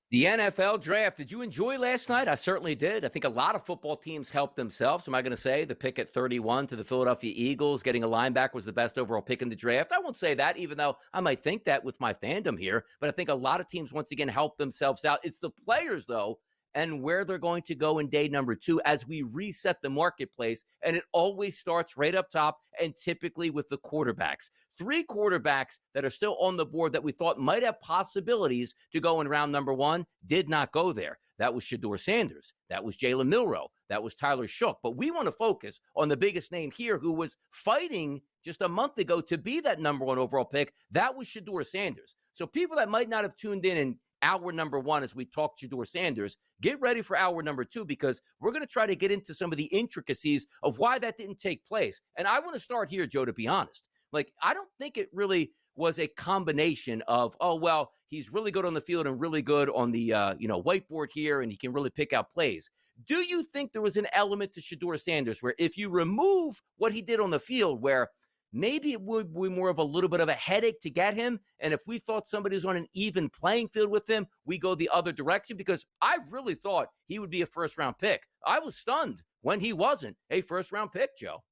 The NFL draft. Did you enjoy last night? I certainly did. I think a lot of football teams helped themselves. Am I going to say the pick at 31 to the Philadelphia Eagles, getting a linebacker was the best overall pick in the draft? I won't say that, even though I might think that with my fandom here. But I think a lot of teams, once again, helped themselves out. It's the players, though, and where they're going to go in day number two as we reset the marketplace. And it always starts right up top and typically with the quarterbacks. Three quarterbacks that are still on the board that we thought might have possibilities to go in round number one did not go there. That was Shedeur Sanders. That was Jalen Milroe. That was Tyler Shook. But we want to focus on the biggest name here who was fighting just a month ago to be that number one overall pick. That was Shedeur Sanders. So people that might not have tuned in hour number one as we talk Shedeur Sanders, get ready for hour number two because we're going to try to get into some of the intricacies of why that didn't take place. And I want to start here, Joe, to be honest. Like, I don't think it really was a combination of, oh, well, he's really good on the field and really good on the, whiteboard here, and he can really pick out plays. Do you think there was an element to Shedeur Sanders where if you remove what he did on the field, where maybe it would be more of a little bit of a headache to get him, and if we thought somebody was on an even playing field with him, we go the other direction? Because I really thought he would be a first-round pick. I was stunned when he wasn't a first-round pick, Joe.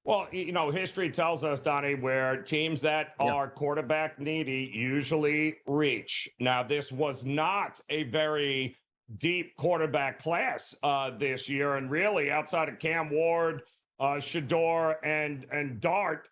Well, history tells us, Donnie, where teams that Yeah. are quarterback needy usually reach. Now, this was not a very deep quarterback class this year, and really outside of Cam Ward, Shedeur, and Dart,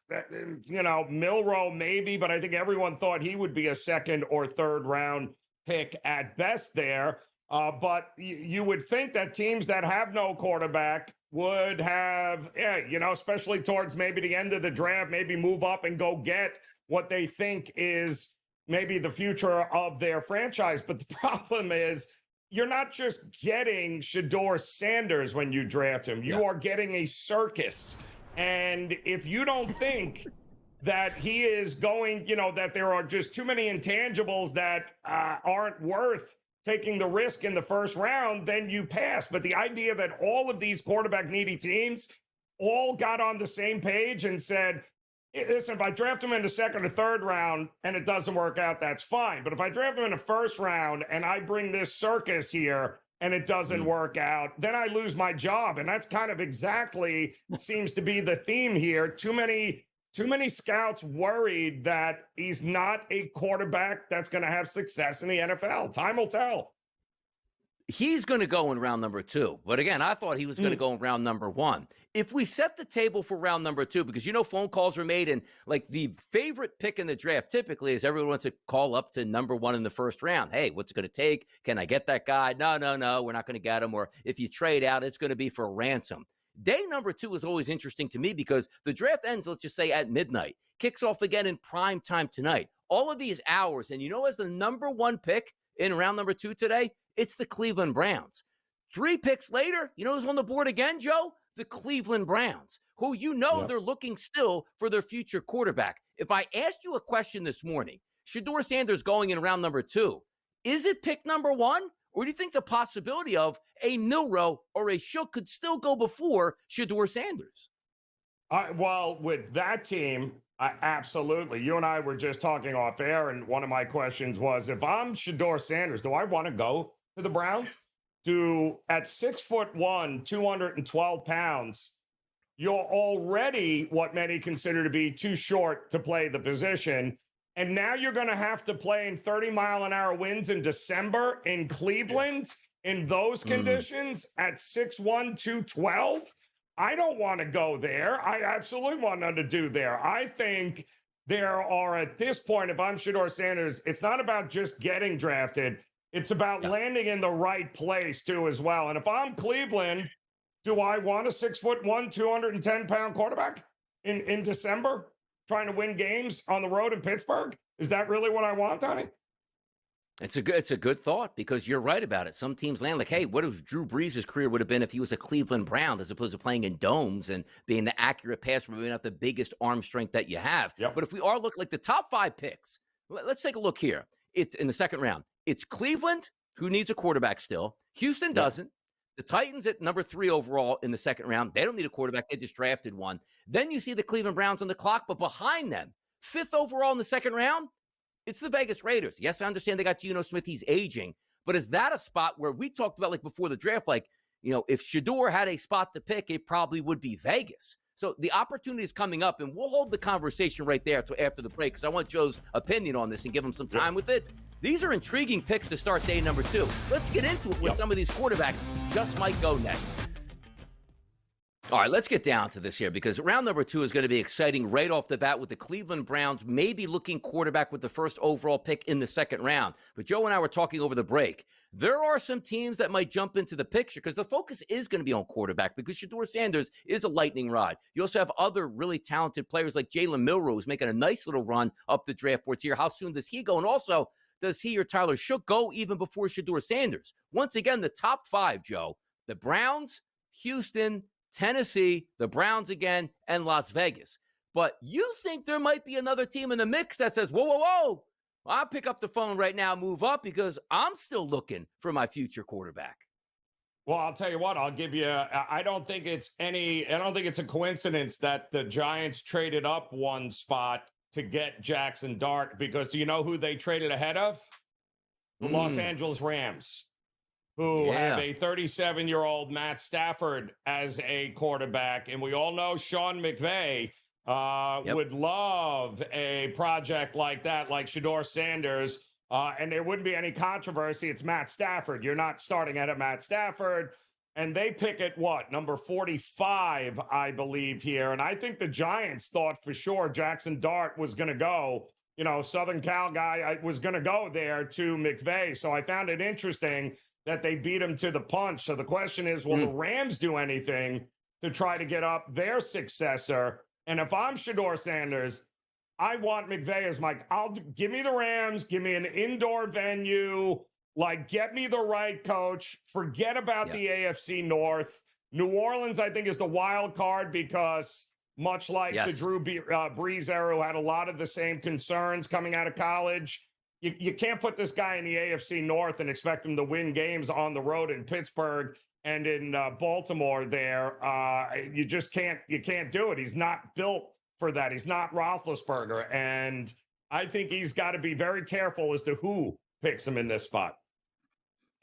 Milroe maybe, but I think everyone thought he would be a second or third round pick at best there. But you would think that teams that have no quarterback would have, especially towards maybe the end of the draft, maybe move up and go get what they think is maybe the future of their franchise. But the problem is, you're not just getting Shedeur Sanders when you draft him, you are getting a circus. And if you don't think that he is going, that there are just too many intangibles that aren't worth taking the risk in the first round, then you pass. But the idea that all of these quarterback needy teams all got on the same page and said, listen, if I draft him in the second or third round and it doesn't work out, that's fine. But if I draft him in the first round and I bring this circus here and it doesn't work out, then I lose my job. And that's kind of exactly seems to be the theme here. Too many scouts worried that he's not a quarterback that's going to have success in the NFL. Time will tell. He's going to go in round number two. But again, I thought he was going to go in round number one. If we set the table for round number two, because phone calls are made and like the favorite pick in the draft typically is everyone wants to call up to number one in the first round. Hey, what's it going to take? Can I get that guy? No, we're not going to get him. Or if you trade out, it's going to be for a ransom. Day number two is always interesting to me because the draft ends, let's just say at midnight, kicks off again in prime time tonight. All of these hours. And as the number one pick in round number two today, it's the Cleveland Browns. 3 picks later, who's on the board again, Joe? The Cleveland Browns, who they're looking still for their future quarterback. If I asked you a question this morning, Shedeur Sanders going in round number two, is it pick number one? Or do you think the possibility of a Milroe or a Shook could still go before Shedeur Sanders? Well, with that team, absolutely. You and I were just talking off air, and one of my questions was, if I'm Shedeur Sanders, do I want to go to the Browns? At 6'1", 212 pounds, you're already what many consider to be too short to play the position. And now you're going to have to play in 30-mile-an-hour winds in December in Cleveland in those conditions at 6'1", 212. I don't want to go there. I absolutely want nothing to do there. I think there are, at this point, if I'm Shedeur Sanders, it's not about just getting drafted. It's about landing in the right place, too, as well. And if I'm Cleveland, do I want a 6'1", 210-pound quarterback in December trying to win games on the road in Pittsburgh? Is that really what I want, Donnie? It's a good thought because you're right about it. Some teams land like, hey, what if Drew Brees' career would have been if he was a Cleveland Brown as opposed to playing in domes and being the accurate passer, maybe not the biggest arm strength that you have. Yep. But if we are looking like the top 5 picks, let's take a look here. It's in the second round. It's Cleveland, who needs a quarterback still. Houston doesn't. The Titans at number 3 overall in the second round. They don't need a quarterback. They just drafted one. Then you see the Cleveland Browns on the clock, but behind them, 5th overall in the second round, It's the Vegas Raiders. Yes, I understand they got Geno Smith. He's aging. But is that a spot where we talked about, like, before the draft, like, if Shedeur had a spot to pick, it probably would be Vegas. So the opportunity is coming up, and we'll hold the conversation right there until after the break because I want Joe's opinion on this and give him some time with it. These are intriguing picks to start day number 2. Let's get into it where some of these quarterbacks just might go next. All right, let's get down to this here because round number 2 is going to be exciting right off the bat with the Cleveland Browns maybe looking quarterback with the first overall pick in the second round. But Joe and I were talking over the break. There are some teams that might jump into the picture because the focus is going to be on quarterback because Shedeur Sanders is a lightning rod. You also have other really talented players like Jalen Milroe who's making a nice little run up the draft boards here. How soon does he go? And also, does he or Tyler Shook go even before Shedeur Sanders? Once again, the top 5, Joe, the Browns, Houston, Tennessee, the Browns again, and Las Vegas. But you think there might be another team in the mix that says, whoa, I'll pick up the phone right now, move up because I'm still looking for my future quarterback. Well, I'll tell you what, I'll give you, I don't think it's a coincidence that the Giants traded up one spot to get Jackson Dart because you know who they traded ahead of? The Los Angeles Rams, who have a 37-year-old Matt Stafford as a quarterback. And we all know Sean McVay would love a project like that, like Shedeur Sanders. And there wouldn't be any controversy. It's Matt Stafford. You're not starting at a Matt Stafford. And they pick at number 45, I believe, here. And I think the Giants thought for sure Jackson Dart was going to go, Southern Cal guy was going to go there to McVay. So I found it interesting that they beat him to the punch. So the question is, will the Rams do anything to try to get up their successor? And if I'm Shedeur Sanders, I want McVay as give me the Rams, give me an indoor venue, get me the right coach, forget about the AFC North. New Orleans, I think, is the wild card because much like the Drew Brees era, who had a lot of the same concerns coming out of college, you can't put this guy in the AFC North and expect him to win games on the road in Pittsburgh and in Baltimore there. You just can't do it. He's not built for that. He's not Roethlisberger. And I think he's got to be very careful as to who picks him in this spot.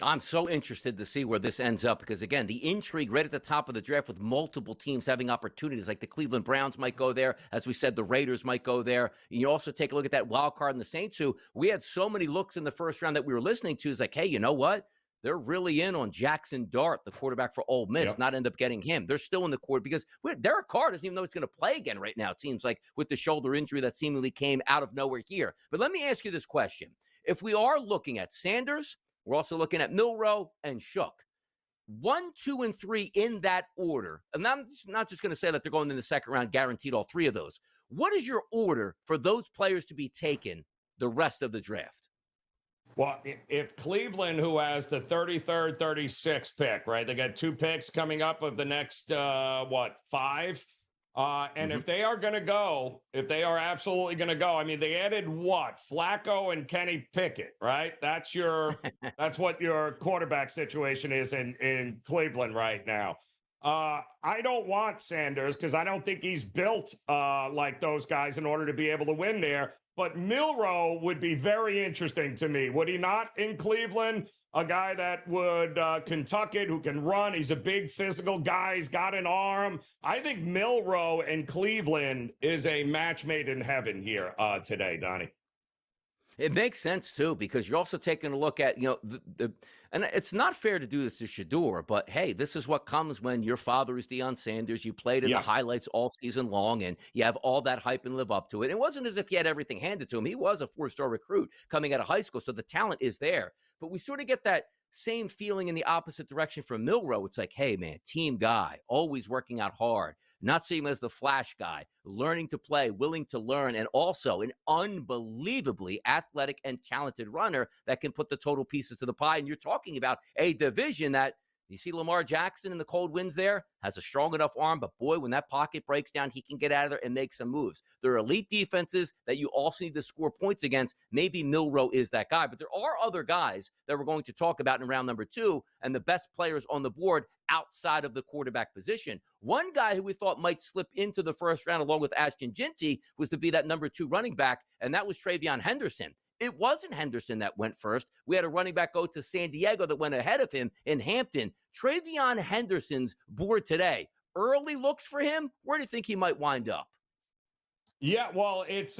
I'm so interested to see where this ends up because, again, the intrigue right at the top of the draft with multiple teams having opportunities, like the Cleveland Browns might go there. As we said, the Raiders might go there. And you also take a look at that wild card in the Saints, who we had so many looks in the first round that we were listening to. Is like, hey, you know what? They're really in on Jackson Dart, the quarterback for Ole Miss, not end up getting him. They're still in the court because Derek Carr doesn't even know he's going to play again right now, it seems like, with the shoulder injury that seemingly came out of nowhere here. But let me ask you this question. If we are looking at Sanders, we're also looking at Milroe and Shook. 1, 2, and 3 in that order. And I'm not just going to say that they're going in the second round, guaranteed all 3 of those. What is your order for those players to be taken the rest of the draft? Well, if Cleveland, who has the 33rd, 36th pick, right? They got 2 picks coming up of the next, 5? And if they are going to go, if they are absolutely going to go, I mean, they added Flacco and Kenny Pickett, right? That's what your quarterback situation is in Cleveland right now. I don't want Sanders because I don't think he's built like those guys in order to be able to win there. But Milroe would be very interesting to me. Would he not in Cleveland? A guy that would Kentucky, who can run. He's a big physical guy. He's got an arm. I think Milroe in Cleveland is a match made in heaven here today, Donnie. It makes sense, too, because you're also taking a look at, and it's not fair to do this to Shedeur, but hey, this is what comes when your father is Deion Sanders. You played in the highlights all season long, and you have all that hype and live up to it. It wasn't as if he had everything handed to him. He was a 4-star recruit coming out of high school, so the talent is there. But we sort of get that same feeling in the opposite direction from Milroe. It's like, hey, man, team guy, always working out hard, not seeing him as the flash guy, learning to play, willing to learn, and also an unbelievably athletic and talented runner that can put the total pieces to the pie. And you're talking about a division that, you see Lamar Jackson in the cold winds there, has a strong enough arm, but boy, when that pocket breaks down, he can get out of there and make some moves. There are elite defenses that you also need to score points against. Maybe Milroe is that guy, but there are other guys that we're going to talk about in round number 2 and the best players on the board outside of the quarterback position. One guy who we thought might slip into the first round along with Ashton Jinty was to be that number 2 running back, and that was Travion Henderson. it wasn't Henderson that went first. We had a running back go to San Diego that went ahead of him in Hampton. Travion Henderson's board today. Early looks for him. Where do you think he might wind up? Yeah, well, it's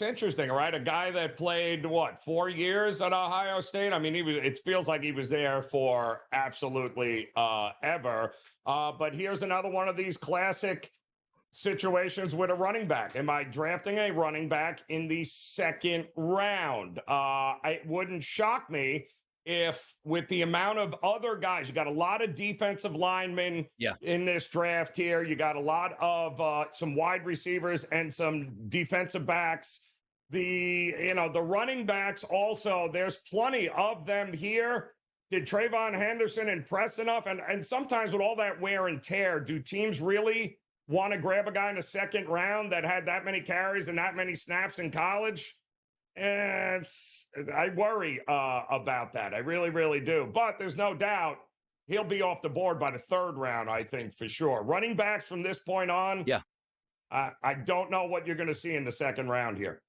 interesting, right? A guy that played 4 years at Ohio State. I mean, it feels like he was there for absolutely ever. But here's another one of these classic situations with a running back. Am I drafting a running back in the second round? It wouldn't shock me if, with the amount of other guys, you got a lot of defensive linemen in this draft here. You got a lot of some wide receivers and some defensive backs. The running backs also, there's plenty of them here. Did Trayvon Henderson impress enough? And sometimes with all that wear and tear, do teams really want to grab a guy in the second round that had that many carries and that many snaps in college? And I worry about that. I really, really do. But there's no doubt he'll be off the board by the third round, I think, for sure. Running backs from this point on, I don't know what you're going to see in the second round here.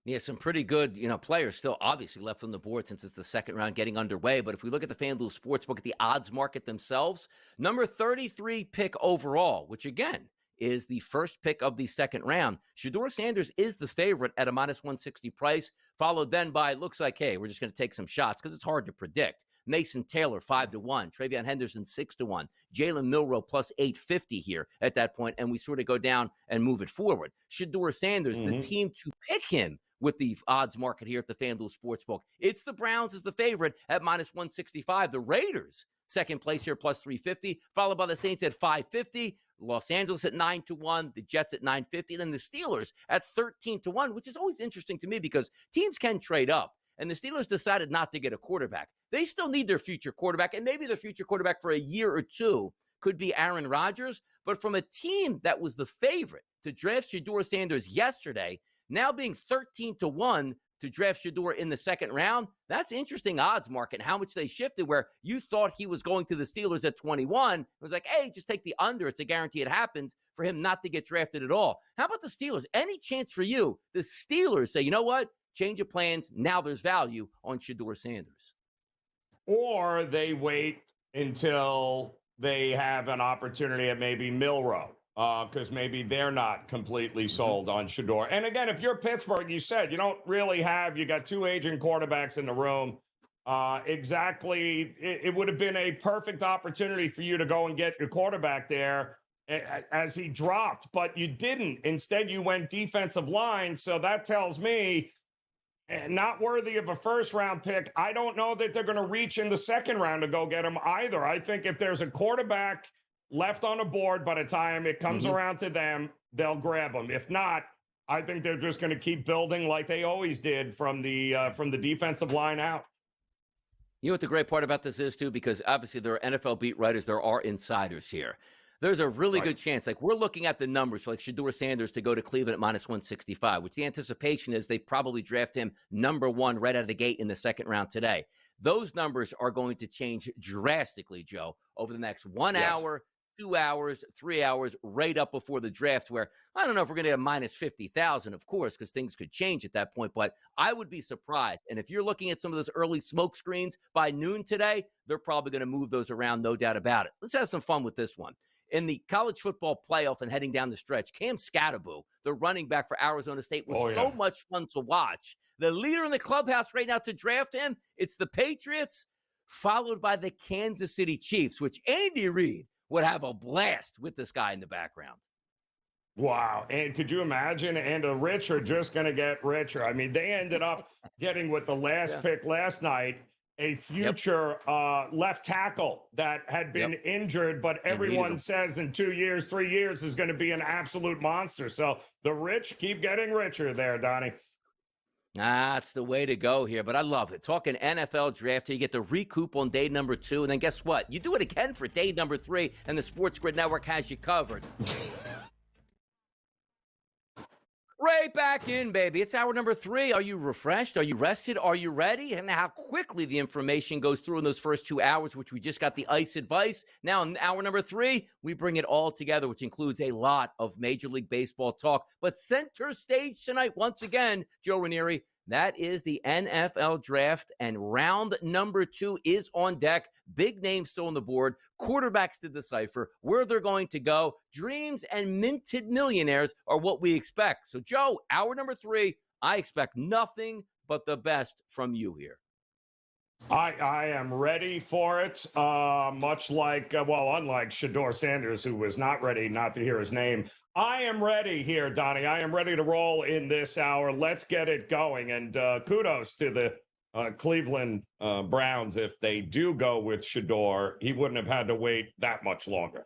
Yeah, some pretty good, players still obviously left on the board since it's the second round getting underway. But if we look at the FanDuel Sportsbook at the odds market themselves, number 33 pick overall, which again is the first pick of the second round. Shedeur Sanders is the favorite at a -160 price, followed then by, looks like, hey, we're just going to take some shots because it's hard to predict. Mason Taylor, 5-1. Travion Henderson, 6-1. Jalen Milroe, +850 here at that point, and we sort of go down and move it forward. Shedeur Sanders, the team to pick him with the odds market here at the FanDuel Sportsbook. It's the Browns as the favorite at -165. The Raiders, second place here, +350, followed by the Saints at 550. Los Angeles at 9-1, the Jets at 950, then the Steelers at 13-1, which is always interesting to me because teams can trade up. And the Steelers decided not to get a quarterback. They still need their future quarterback, and maybe their future quarterback for a year or two could be Aaron Rodgers. But from a team that was the favorite to draft Shedeur Sanders yesterday, now being 13-1 to draft Shedeur in the second round, that's interesting odds market, how much they shifted, where you thought he was going to the Steelers at 21. It was like, hey, just take the under. It's a guarantee it happens for him not to get drafted at all. How about the Steelers? Any chance for you? The Steelers say, you know what? Change of plans. Now there's value on Shedeur Sanders. Or they wait until they have an opportunity at maybe Milroe, because maybe they're not completely sold on Shedeur. And again, if you're Pittsburgh, you said you don't really have, you got two aging quarterbacks in the room. Exactly. It would have been a perfect opportunity for you to go and get your quarterback there as he dropped, but you didn't. Instead, you went defensive line. So that tells me not worthy of a first round pick. I don't know that they're going to reach in the second round to go get him either. I think if there's a quarterback left on the board by the time it comes around to them, they'll grab him. If not, I think they're just going to keep building like they always did from the defensive line out. You know what the great part about this is, too? Because obviously there are NFL beat writers, there are insiders here. There's a really good chance, like we're looking at the numbers for like Shedeur Sanders to go to Cleveland at -165, which the anticipation is they probably draft him number one right out of the gate in the second round today. Those numbers are going to change drastically, Joe, over the next 1 hour, 2 hours, 3 hours, right up before the draft, where I don't know if we're going to have -50,000, of course, because things could change at that point, but I would be surprised. And if you're looking at some of those early smoke screens by noon today, they're probably going to move those around, no doubt about it. Let's have some fun with this one. In the college football playoff and heading down the stretch, Cam Scatterbo, the running back for Arizona State, was so much fun to watch. The leader in the clubhouse right now to draft him, it's the Patriots, followed by the Kansas City Chiefs, which Andy Reid would have a blast with this guy in the background. Wow. And could you imagine? And the rich are just going to get richer. I mean, they ended up getting with the last pick last night, a future left tackle that had been injured, but everyone says in 2 years, 3 years is going to be an absolute monster. So the rich keep getting richer there, Donnie. That's the way to go here, but I love it. Talking NFL draft here, you get to recoup on day number 2, and then guess what? You do it again for day number 3, and the SportsGrid Network has you covered. Right back in, baby. It's hour number 3. Are you refreshed? Are you rested? Are you ready? And how quickly the information goes through in those first 2 hours, which we just got the ice advice. Now in hour number 3, we bring it all together, which includes a lot of Major League Baseball talk. But center stage tonight, once again, Joe Ranieri, That is the NFL draft, and round number 2 is on deck. Big names still on the board, quarterbacks to decipher, where they're going to go. Dreams and minted millionaires are what we expect. So, Joe, hour number 3, I expect nothing but the best from you here. I am ready for it. Much like, unlike Shedeur Sanders, who was not ready not to hear his name. I am ready here, Donnie. I am ready to roll in this hour. Let's get it going. And kudos to the Cleveland Browns. If they do go with Shedeur, he wouldn't have had to wait that much longer.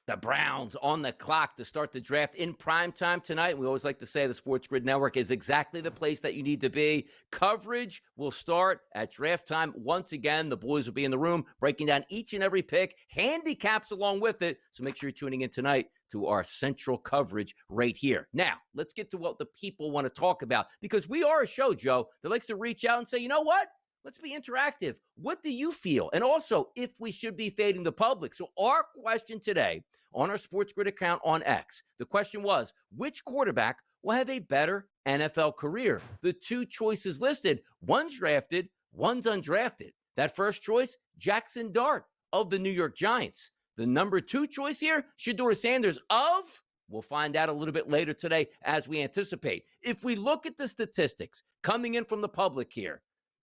The Browns on the clock to start the draft in prime time tonight. We always like to say the SportsGrid Network is exactly the place that you need to be. Coverage will start at draft time. Once again, the boys will be in the room breaking down each and every pick, handicaps along with it. So make sure you're tuning in tonight to our central coverage right here. Now, let's get to what the people want to talk about, because we are a show, Joe, that likes to reach out and say, you know what? Let's be interactive. What do you feel? And also, if we should be fading the public. So our question today on our SportsGrid account on X, the question was, which quarterback will have a better NFL career? The 2 choices listed, one's drafted, one's undrafted. That first choice, Jackson Dart of the New York Giants. The number 2 choice here, Shedeur Sanders of, we'll find out a little bit later today as we anticipate. If we look at the statistics coming in from the public here,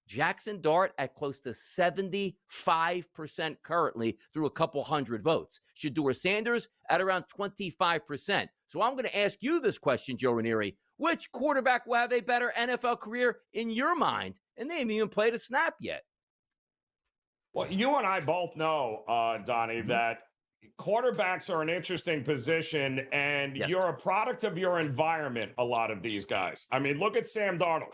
Jackson Dart at close to 75% currently through a couple hundred votes. Shedeur Sanders at around 25%. So I'm going to ask you this question, Joe Ranieri. Which quarterback will have a better NFL career in your mind? And they haven't even played a snap yet. Well, you and I both know, Donnie, that quarterbacks are an interesting position, and Yes. you're a product of your environment, a lot of these guys. I mean, look at Sam Darnold.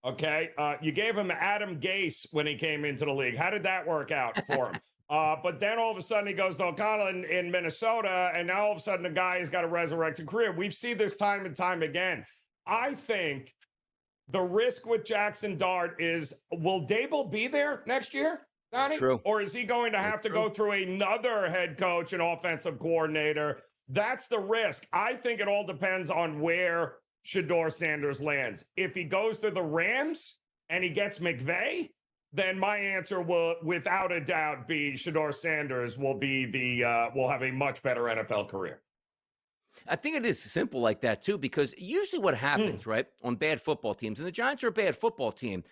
Okay. You gave him Adam Gase when he came into the league. How did that work out for him? But then all of a sudden he goes to O'Connell in Minnesota, and now all of a sudden the guy has got a resurrected career. We've seen this time and time again. I think the risk with Jackson Dart is, will Dable be there next year, Donnie? True. Or is he going to have to go through another head coach and offensive coordinator? That's the risk. I think it all depends on where Shedeur Sanders lands. If he goes to the Rams and he gets McVay, then my answer will, without a doubt, be Shedeur Sanders will have a much better NFL career. I think it is simple like that, too, because usually what happens, right, on bad football teams, and the Giants are a bad football team,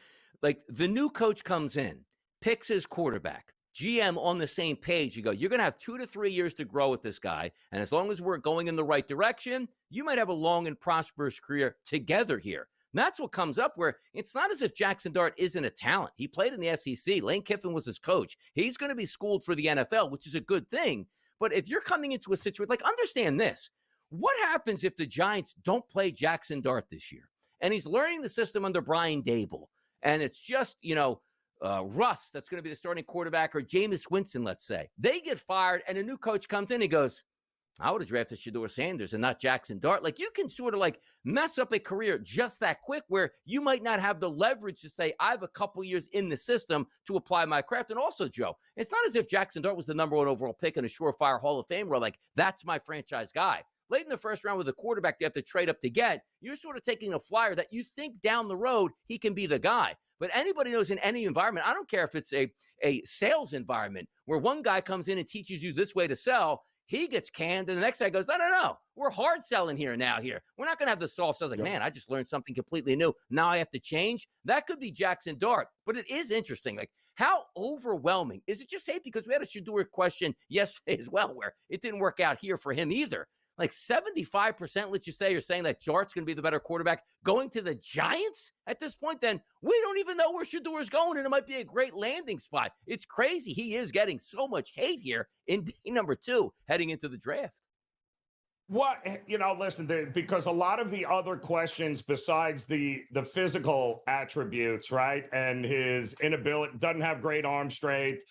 like the new coach comes in, picks his quarterback, GM on the same page. You go, you're going to have 2 to 3 years to grow with this guy. And as long as we're going in the right direction, you might have a long and prosperous career together here. And that's what comes up, where it's not as if Jackson Dart isn't a talent. He played in the SEC. Lane Kiffin was his coach. He's going to be schooled for the NFL, which is a good thing. But if you're coming into a situation, like, understand this. What happens if the Giants don't play Jackson Dart this year? And he's learning the system under Brian Dable. And it's just, Russ that's going to be the starting quarterback, or Jameis Winston, let's say. They get fired, and a new coach comes in. He goes, I would have drafted Shedeur Sanders and not Jackson Dart. Like, you can sort of like mess up a career just that quick, where you might not have the leverage to say, I have a couple years in the system to apply my craft. And also, Joe, it's not as if Jackson Dart was the number 1 overall pick and a surefire Hall of Fame, where like, that's my franchise guy. Late in the first round with a quarterback you have to trade up to get, you're sort of taking a flyer that you think down the road he can be the guy. But anybody knows, in any environment, I don't care if it's a sales environment where one guy comes in and teaches you this way to sell, he gets canned, and the next guy goes, no, we're hard selling here now here. We're not going to have the soft sales. Like, man, I just learned something completely new. Now I have to change. That could be Jackson Dart. But it is interesting. Like, how overwhelming is it? Just hate, because we had a Shedeur question yesterday as well, where it didn't work out here for him either. Like 75%, let's just say, you're saying that Dart's going to be the better quarterback going to the Giants at this point. Then we don't even know where Shedeur is going, and it might be a great landing spot. It's crazy. He is getting so much hate here in day number 2 heading into the draft. What, listen, because a lot of the other questions besides the physical attributes, right, and his inability, doesn't have great arm strength,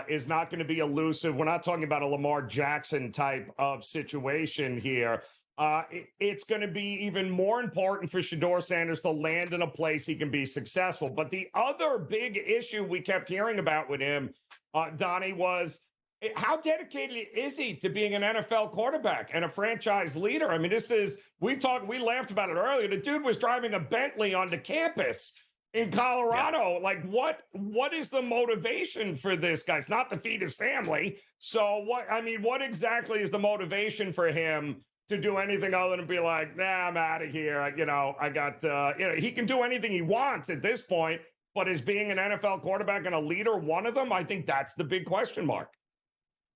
is not going to be elusive. We're not talking about a Lamar Jackson type of situation here. It's going to be even more important for Shedeur Sanders to land in a place he can be successful. But the other big issue we kept hearing about with him, Donnie, was how dedicated is he to being an NFL quarterback and a franchise leader? I mean, we laughed about it earlier. The dude was driving a Bentley onto campus in Colorado. Yeah. Like, what is the motivation for this guy? It's not to feed his family. So what exactly is the motivation for him to do anything other than be like, nah, I'm out of here. I got, he can do anything he wants at this point, but is being an NFL quarterback and a leader one of them? I think that's the big question mark.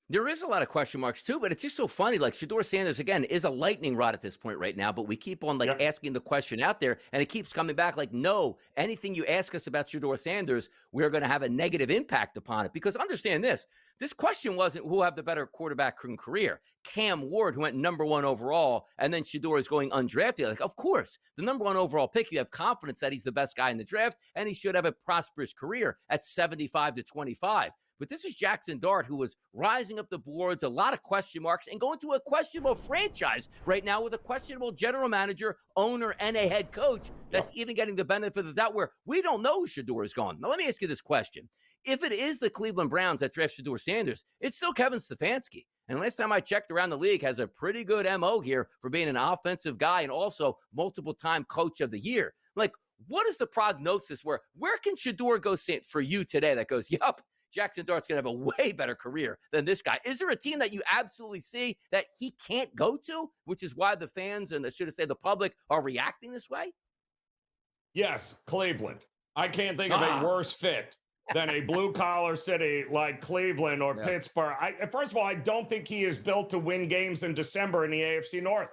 There is a lot of question marks too, but it's just so funny. Like Shedeur Sanders, again, is a lightning rod at this point right now, but we keep on asking the question out there and it keeps coming back like, no, anything you ask us about Shedeur Sanders, we're going to have a negative impact upon it. Because understand this question wasn't who have the better quarterback career. Cam Ward, who went number 1 overall, and then Shedeur is going undrafted. Like, of course, the number 1 overall pick, you have confidence that he's the best guy in the draft and he should have a prosperous career at 75 to 25. But this is Jackson Dart, who was rising up the boards, a lot of question marks, and going to a questionable franchise right now with a questionable general manager, owner, and a head coach that's even getting the benefit of the doubt where we don't know who Shedeur is going. Now, let me ask you this question. If it is the Cleveland Browns that draft Shedeur Sanders, it's still Kevin Stefanski. And last time I checked around the league, has a pretty good MO here for being an offensive guy and also multiple-time coach of the year. Like, what is the prognosis where can Shedeur go for you today that goes, yup, Jackson Dart's going to have a way better career than this guy? Is there a team that you absolutely see that he can't go to, which is why the fans and the public are reacting this way? Yes, Cleveland. I can't think of a worse fit than a blue-collar city like Cleveland or Pittsburgh. First of all, I don't think he is built to win games in December in the AFC North.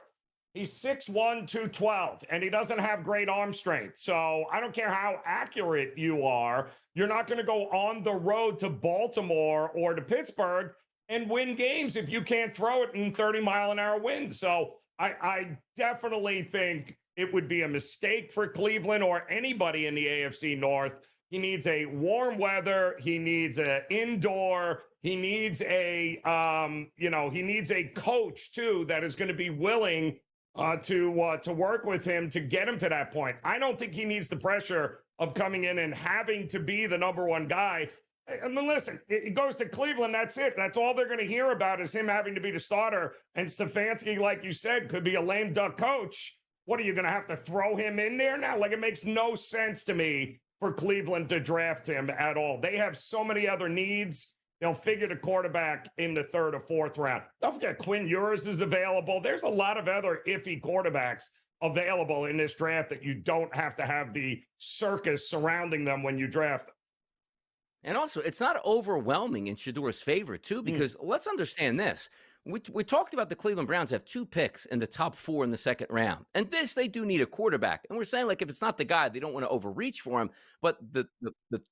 He's 6'1", 212, and he doesn't have great arm strength. So I don't care how accurate you are. You're not going to go on the road to Baltimore or to Pittsburgh and win games if you can't throw it in 30-mile-an-hour winds. So I definitely think it would be a mistake for Cleveland or anybody in the AFC North. He needs a warm weather. He needs an indoor. He needs he needs a coach, too, that is going to be willing to work with him to get him to that point. I don't think he needs the pressure of coming in and having to be the number 1 guy. I mean, listen, it goes to Cleveland. That's it. That's all they're going to hear about is him having to be the starter. And Stefanski, like you said, could be a lame duck coach. What are you going to have to throw him in there now? Like, it makes no sense to me for Cleveland to draft him at all. They have so many other needs. They'll figure the quarterback in the 3rd or 4th round. Don't forget, Quinn Ewers is available. There's a lot of other iffy quarterbacks available in this draft that you don't have to have the circus surrounding them when you draft them. And also, it's not overwhelming in Shedeur's favor, too, because let's understand this. We talked about the Cleveland Browns have 2 picks in the top 4 in the 2nd round. And they do need a quarterback. And we're saying, like, if it's not the guy, they don't want to overreach for him. But the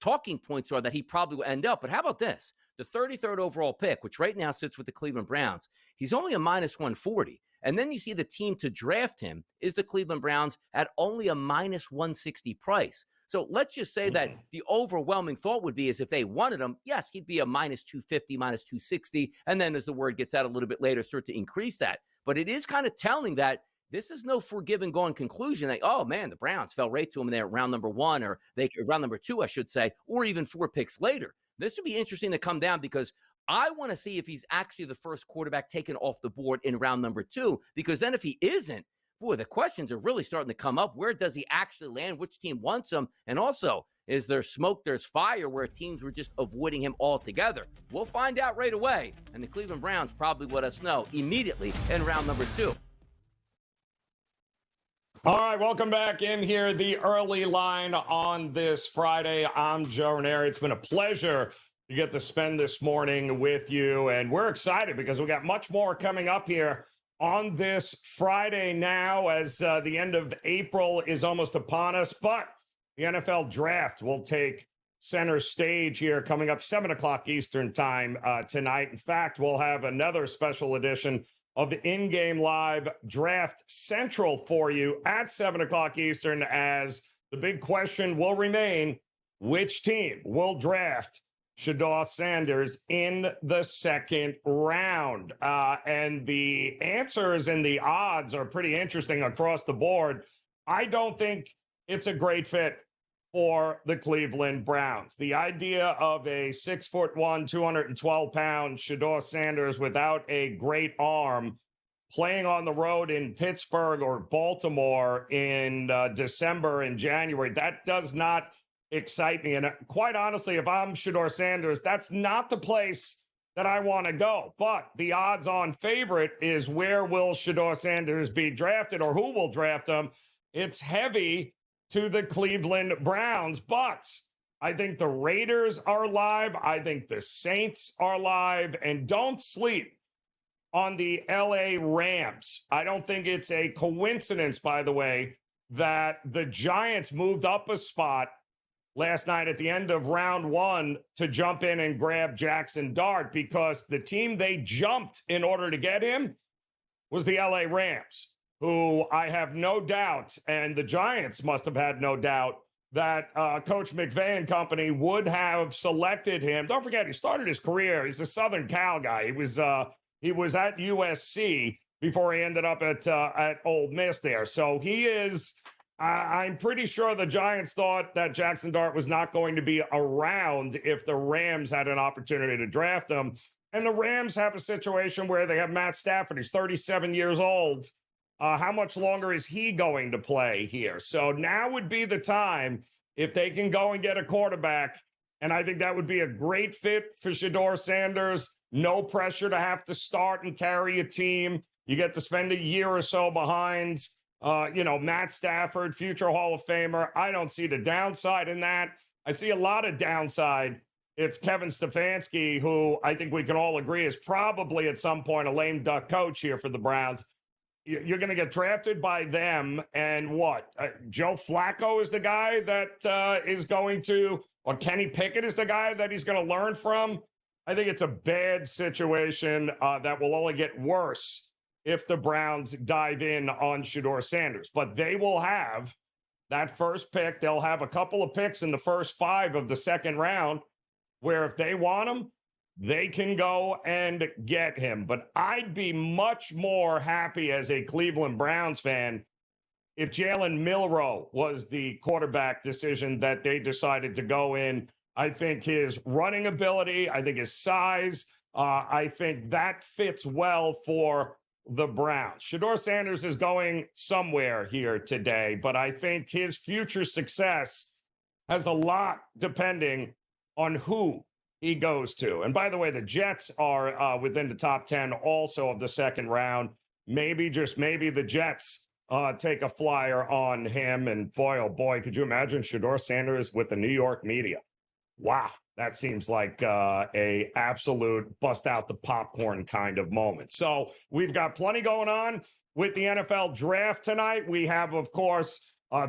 talking points are that he probably will end up. But how about this? The 33rd overall pick, which right now sits with the Cleveland Browns, he's only a minus 140. And then you see the team to draft him is the Cleveland Browns at only a minus 160 price. So let's just say that the overwhelming thought would be is if they wanted him, yes, he'd be a minus 250, minus 260. And then as the word gets out a little bit later, start to increase that. But it is kind of telling that this is no forgive going conclusion. Like, oh, man, the Browns fell right to him there round number 1 or round number 2, I should say, or even 4 picks later. This would be interesting to come down because I want to see if he's actually the first quarterback taken off the board in round number 2, because then if he isn't, boy, the questions are really starting to come up. Where does he actually land? Which team wants him? And also, is there smoke, there's fire where teams were just avoiding him altogether? We'll find out right away. And the Cleveland Browns probably let us know immediately in round number 2. All right, welcome back in here. The early line on this Friday. I'm Joe Ranieri. It's been a pleasure to get to spend this morning with you. And we're excited because we got much more coming up here on this Friday now as the end of April is almost upon us. But the NFL draft will take center stage here coming up 7 o'clock Eastern time tonight. In fact, we'll have another special edition of In-Game Live Draft Central for you at 7 o'clock Eastern, as the big question will remain, which team will draft Shedeur Sanders in the 2nd round? And the answers and the odds are pretty interesting across the board. I don't think it's a great fit for the Cleveland Browns. The idea of a 6'1", 212-pound Shedeur Sanders without a great arm playing on the road in Pittsburgh or Baltimore in December and January, that does not excite me. And quite honestly, if I'm Shedeur Sanders, that's not the place that I want to go. But the odds-on favorite is where will Shedeur Sanders be drafted or who will draft him? It's heavy to the Cleveland Browns, but I think the Raiders are live. I think the Saints are live. And don't sleep on the LA Rams. I don't think it's a coincidence, by the way, that the Giants moved up a spot last night at the end of round one to jump in and grab Jackson Dart, because the team they jumped in order to get him was the LA Rams, who I have no doubt, and the Giants must have had no doubt, that Coach McVay and company would have selected him. Don't forget, he started his career. He's a Southern Cal guy. He was at USC before he ended up at Ole Miss there. So he is. I'm pretty sure the Giants thought that Jackson Dart was not going to be around if the Rams had an opportunity to draft him. And the Rams have a situation where they have Matt Stafford. He's 37 years old. How much longer is he going to play here? So now would be the time if they can go and get a quarterback. And I think that would be a great fit for Shedeur Sanders. No pressure to have to start and carry a team. You get to spend a year or so behind, Matt Stafford, future Hall of Famer. I don't see the downside in that. I see a lot of downside if Kevin Stefanski, who I think we can all agree is probably at some point a lame duck coach here for the Browns, you're going to get drafted by them. And what? Joe Flacco is the guy that is going to, or Kenny Pickett is the guy that he's going to learn from. I think it's a bad situation that will only get worse if the Browns dive in on Shedeur Sanders. But they will have that first pick. They'll have a couple of picks in the first 5 of the second round where if they want him, they can go and get him. But I'd be much more happy as a Cleveland Browns fan if Jalen Milroe was the quarterback decision that they decided to go in. I think his running ability, I think his size, I think that fits well for the Browns. Shedeur Sanders is going somewhere here today, but I think his future success has a lot depending on who he goes to. And by the way, the Jets are within the top 10 also of the second round. Maybe, just maybe, the Jets take a flyer on him. And boy, oh boy, could you imagine Shedeur Sanders with the New York media? Wow, that seems like a absolute bust out the popcorn kind of moment. So we've got plenty going on with the NFL draft tonight. We have, of course,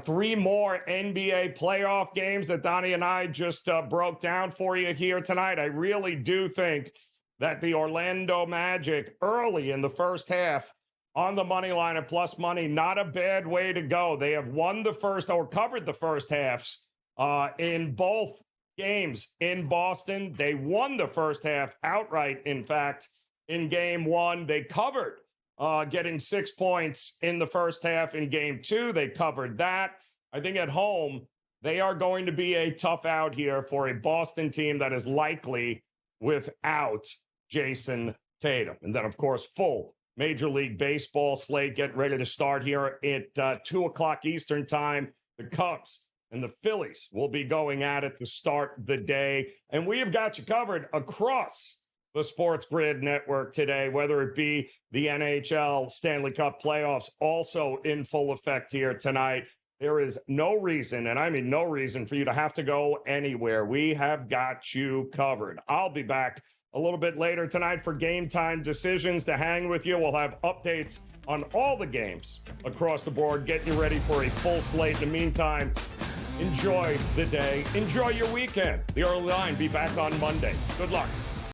3 more NBA playoff games that Donnie and I just broke down for you here tonight. I really do think that the Orlando Magic early in the first half on the money line at plus money, not a bad way to go. They have won the first or covered the first halves in both games in Boston. They won the first half outright. In fact, in game 1, they covered, getting 6 points in the first half. In game 2, they covered that. I think at home, they are going to be a tough out here for a Boston team that is likely without Jason Tatum. And then, of course, full Major League Baseball slate getting ready to start here at 2 o'clock Eastern time. The Cubs and the Phillies will be going at it to start the day. And we have got you covered across the SportsGrid network today, whether it be the NHL Stanley Cup playoffs also in full effect here tonight. There is no reason, and I mean no reason, for you to have to go anywhere. We have got you covered. I'll be back a little bit later tonight for Game Time Decisions to hang with you. We'll have updates on all the games across the board, getting you ready for a full slate. In the meantime, enjoy the day. Enjoy your weekend. The Early Line be back on Monday. Good luck.